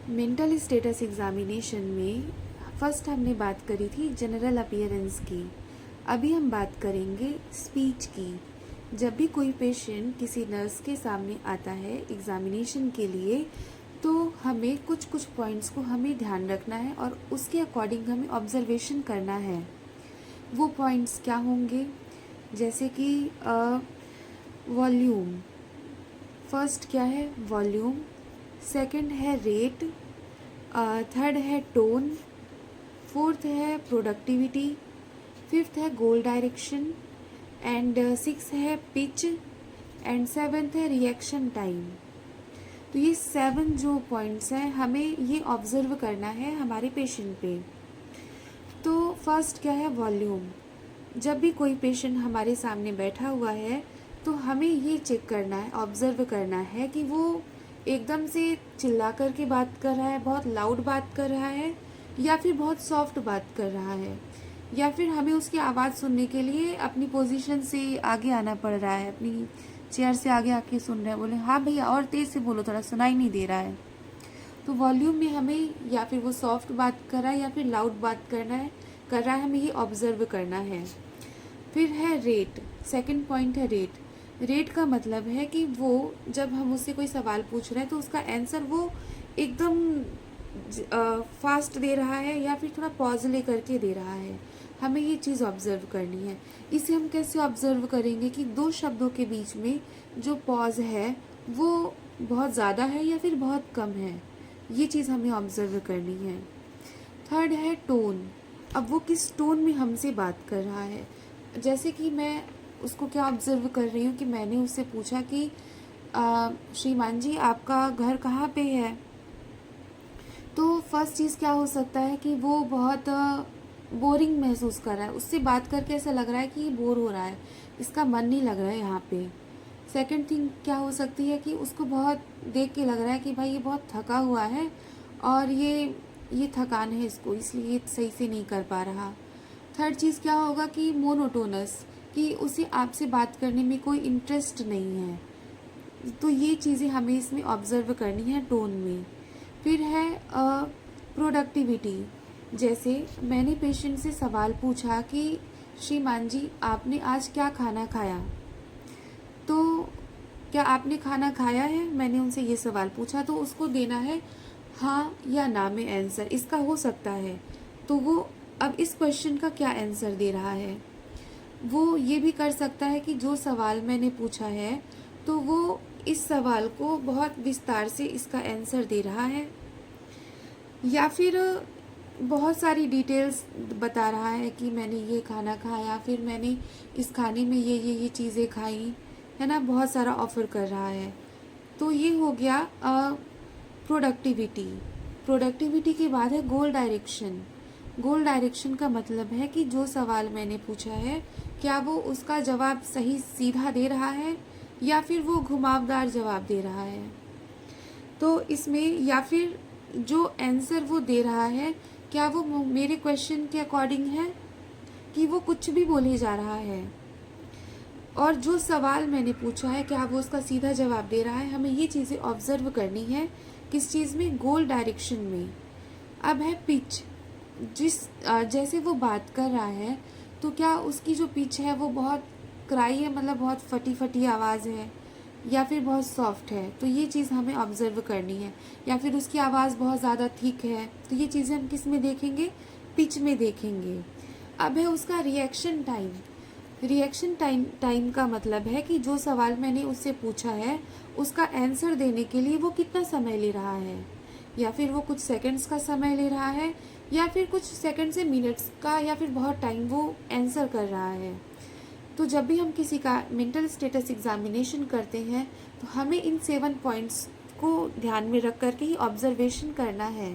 Mental status examination में first हमने बात करी थी जनरल अपीयरेंस की। अभी हम बात करेंगे स्पीच की। जब भी कोई पेशेंट किसी नर्स के सामने आता है एग्जामिनेशन के लिए, तो हमें कुछ कुछ पॉइंट्स को हमें ध्यान रखना है और उसके अकॉर्डिंग हमें ऑब्जर्वेशन करना है। वो पॉइंट्स क्या होंगे? जैसे कि वॉल्यूम। फर्स्ट क्या है? वॉल्यूम। सेकंड है रेट। थर्ड है टोन। फोर्थ है प्रोडक्टिविटी। फिफ्थ है गोल डायरेक्शन। एंड सिक्स है पिच। एंड सेवन्थ है रिएक्शन टाइम। तो ये 7 जो पॉइंट्स हैं हमें ये ऑब्जर्व करना है हमारे पेशेंट पे। तो फर्स्ट क्या है? वॉल्यूम। जब भी कोई पेशेंट हमारे सामने बैठा हुआ है तो हमें ये चेक करना है, ऑब्जर्व करना है कि वो एकदम से चिल्ला कर के बात कर रहा है, बहुत लाउड बात कर रहा है, या फिर बहुत सॉफ्ट बात कर रहा है, या फिर हमें उसकी आवाज़ सुनने के लिए अपनी पोजीशन से आगे आना पड़ रहा है, अपनी चेयर से आगे आके सुन रहे हैं, बोले हाँ भैया और तेज़ से बोलो, थोड़ा सुनाई नहीं दे रहा है। तो वॉल्यूम में हमें या फिर वो सॉफ्ट बात कर रहा है या फिर लाउड बात कर रहा है, हमें ये ऑब्जर्व करना है। फिर है रेट। सेकंड पॉइंट है रेट। रेट का मतलब है कि वो जब हम उससे कोई सवाल पूछ रहे हैं तो उसका आंसर वो एकदम फास्ट दे रहा है या फिर थोड़ा पॉज ले करके दे रहा है, हमें ये चीज़ ऑब्जर्व करनी है। इसे हम कैसे ऑब्जर्व करेंगे कि दो शब्दों के बीच में जो पॉज है वो बहुत ज़्यादा है या फिर बहुत कम है, ये चीज़ हमें ऑब्जर्व करनी है। थर्ड है टोन। अब वो किस टोन में हमसे बात कर रहा है। जैसे कि मैं उसको क्या ऑब्जर्व कर रही हूँ कि मैंने उससे पूछा कि श्रीमान जी आपका घर कहाँ पे है। तो फर्स्ट चीज़ क्या हो सकता है कि वो बहुत बोरिंग महसूस कर रहा है, उससे बात करके ऐसा लग रहा है कि ये बोर हो रहा है, इसका मन नहीं लग रहा है यहाँ पे। सेकंड थिंग क्या हो सकती है कि उसको बहुत देख के लग रहा है कि भाई ये बहुत थका हुआ है और ये थकान है इसको, इसलिए ये सही से नहीं कर पा रहा। थर्ड चीज़ क्या होगा कि मोनोटोनस, कि उसे आपसे बात करने में कोई इंटरेस्ट नहीं है। तो ये चीज़ें हमें इसमें ऑब्जर्व करनी है टोन में। फिर है प्रोडक्टिविटी। जैसे मैंने पेशेंट से सवाल पूछा कि श्रीमान जी आपने आज क्या खाना खाया, तो क्या आपने खाना खाया है, मैंने उनसे ये सवाल पूछा, तो उसको देना है हाँ या ना में आंसर, इसका हो सकता है। तो वो अब इस क्वेश्चन का क्या आंसर दे रहा है, वो ये भी कर सकता है कि जो सवाल मैंने पूछा है तो वो इस सवाल को बहुत विस्तार से इसका आंसर दे रहा है, या फिर बहुत सारी डिटेल्स बता रहा है कि मैंने ये खाना खाया, फिर मैंने इस खाने में ये चीज़ें खाई, है ना, बहुत सारा ऑफ़र कर रहा है। तो ये हो गया प्रोडक्टिविटी। प्रोडक्टिविटी के बाद है गोल डायरेक्शन। गोल डायरेक्शन का मतलब है कि जो सवाल मैंने पूछा है क्या वो उसका जवाब सही सीधा दे रहा है या फिर वो घुमावदार जवाब दे रहा है। तो इसमें या फिर जो आंसर वो दे रहा है क्या वो मेरे क्वेश्चन के अकॉर्डिंग है कि वो कुछ भी बोले जा रहा है, और जो सवाल मैंने पूछा है क्या वो उसका सीधा जवाब दे रहा है। हमें ये चीज़ें ऑब्जर्व करनी है किस चीज़ में? गोल डायरेक्शन में। अब है पिच। जैसे वो बात कर रहा है तो क्या उसकी जो पिच है वो बहुत क्राई है, मतलब बहुत फटी फटी आवाज़ है, या फिर बहुत सॉफ्ट है, तो ये चीज़ हमें ऑब्जर्व करनी है। या फिर उसकी आवाज़ बहुत ज़्यादा थिक है, तो ये चीज़ें हम किस में देखेंगे? पिच में देखेंगे। अब है उसका रिएक्शन टाइम। रिएक्शन टाइम का मतलब है कि जो सवाल मैंने उससे पूछा है उसका आंसर देने के लिए वो कितना समय ले रहा है, या फिर वो कुछ सेकंड्स का समय ले रहा है, या फिर कुछ सेकंड से मिनट्स का, या फिर बहुत टाइम वो आंसर कर रहा है। तो जब भी हम किसी का मेंटल स्टेटस एग्जामिनेशन करते हैं तो हमें इन 7 पॉइंट्स को ध्यान में रख करके ही ऑब्जर्वेशन करना है।